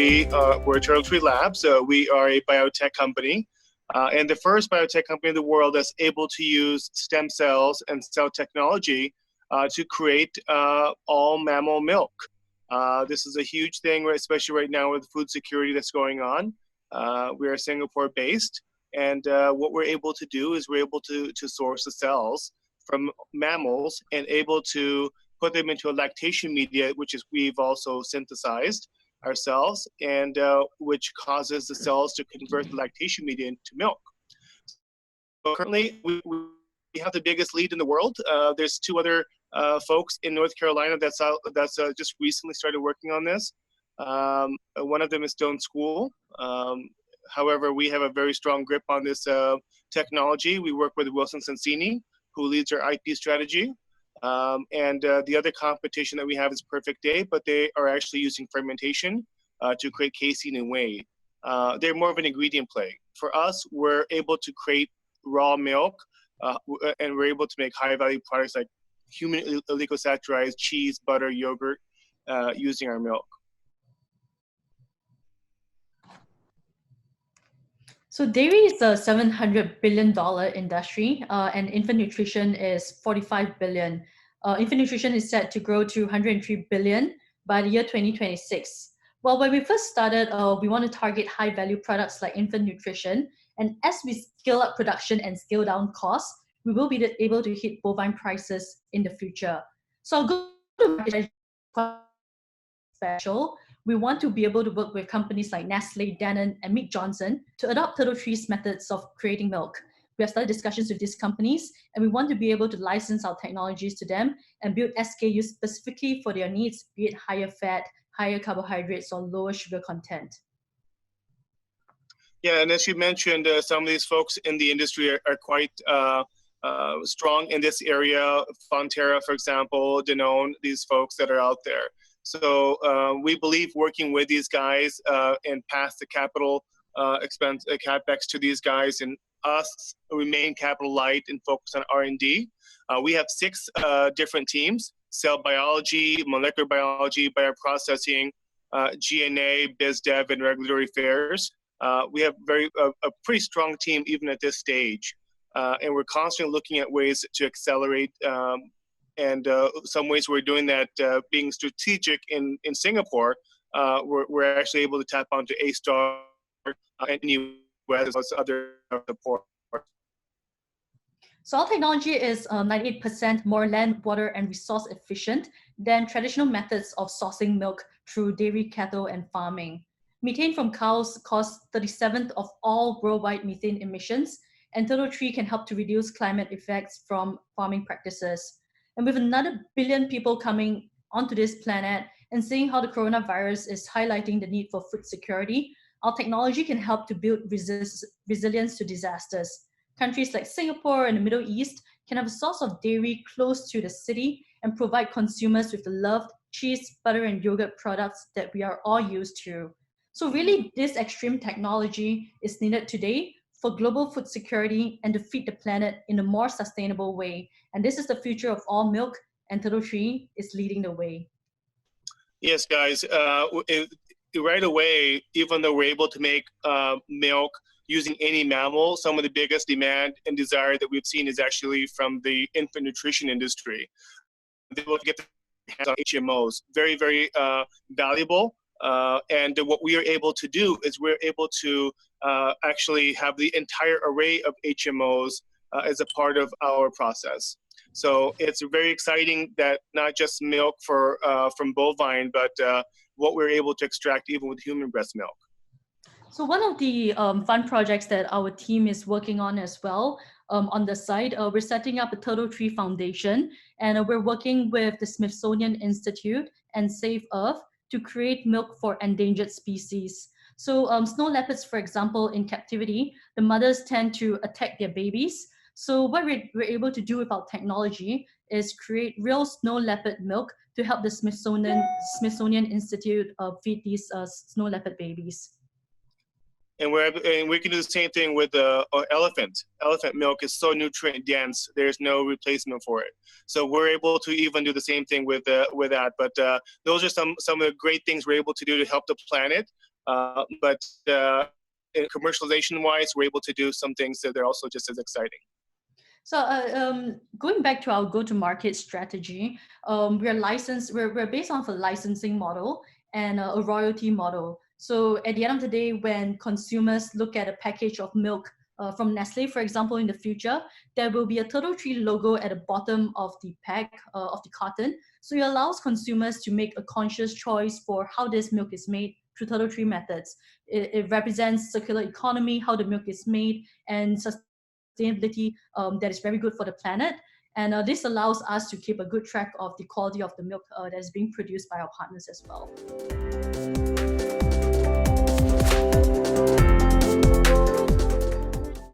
we're Turtle Tree Labs. We are a biotech company, and the first biotech company in the world that's able to use stem cells and cell technology to create all mammal milk. This is a huge thing, especially right now with food security that's going on. We are Singapore-based, and what we're able to do is we're able to source the cells from mammals and able to put them into a lactation media, which is we've also synthesized ourselves, and which causes the cells to convert the lactation media into milk. So currently, we have the biggest lead in the world. There's two other folks in North Carolina that's just recently started working on this. One of them is still in school. However, we have a very strong grip on this technology. We work with Wilson Sonsini, who leads our IP strategy. And the other competition that we have is Perfect Day, but they are actually using fermentation to create casein and whey. They're more of an ingredient play. For us, we're able to create raw milk, and we're able to make high-value products like human oligosaccharides, cheese, butter, yogurt, using our milk. So dairy is a $700 billion industry, and infant nutrition is $45 billion. Infant nutrition is set to grow to $103 billion by the year 2026. Well, when we first started, we want to target high-value products like infant nutrition, and as we scale up production and scale down costs, we will be able to hit bovine prices in the future. So our go-to-market special. We want to be able to work with companies like Nestle, Danone, and Mead Johnson to adopt Turtle Tree's methods of creating milk. We have started discussions with these companies, and we want to be able to license our technologies to them and build SKUs specifically for their needs, be it higher fat, higher carbohydrates, or lower sugar content. Yeah, and as you mentioned, some of these folks in the industry are quite strong in this area. Fonterra, for example, Danone, these folks that are out there. So we believe working with these guys and pass the capital expense capex to these guys, and us remain capital light and focus on R&D. We have 6 different teams: cell biology, molecular biology, bioprocessing, G&A, biz dev, and regulatory affairs. We have a pretty strong team even at this stage, and we're constantly looking at ways to accelerate. And some ways we're doing that, being strategic in Singapore, we're actually able to tap onto A-Star and US as other support. So our technology is 98% more land, water, and resource efficient than traditional methods of sourcing milk through dairy, cattle, and farming. Methane from cows causes 37th of all worldwide methane emissions, and Turtle Tree can help to reduce climate effects from farming practices. And with another billion people coming onto this planet and seeing how the coronavirus is highlighting the need for food security, our technology can help to build resilience to disasters. Countries like Singapore and the Middle East can have a source of dairy close to the city and provide consumers with the loved cheese, butter, and yogurt products that we are all used to. So really, this extreme technology is needed today for global food security and to feed the planet in a more sustainable way. And this is the future of all milk, and Turtle Tree is leading the way. Yes, guys. Right away, even though we're able to make milk using any mammal, some of the biggest demand and desire that we've seen is actually from the infant nutrition industry. They will get the hands on HMOs. Very, very valuable. And what we are able to do is we're able to actually have the entire array of HMOs as a part of our process. So it's very exciting that not just milk from bovine, but what we're able to extract even with human breast milk. So one of the fun projects that our team is working on as well, on the side, we're setting up a Turtle Tree Foundation, and we're working with the Smithsonian Institute and Save Earth to create milk for endangered species. So snow leopards, for example, in captivity, the mothers tend to attack their babies. So what we're able to do with our technology is create real snow leopard milk to help the Smithsonian Institute feed these snow leopard babies. And we can do the same thing with elephant. Elephant milk is so nutrient dense. There's no replacement for it. So we're able to even do the same thing with that. But those are some of the great things we're able to do to help the planet. But commercialization-wise, we're able to do some things that are also just as exciting. So going back to our go-to-market strategy, we're based on a licensing model and a royalty model. So at the end of the day, when consumers look at a package of milk from Nestle, for example, in the future, there will be a Turtle Tree logo at the bottom of the pack of the carton. So it allows consumers to make a conscious choice for how this milk is made through Turtle Tree methods. It represents circular economy, how the milk is made, and sustainability that is very good for the planet. And this allows us to keep a good track of the quality of the milk that is being produced by our partners as well.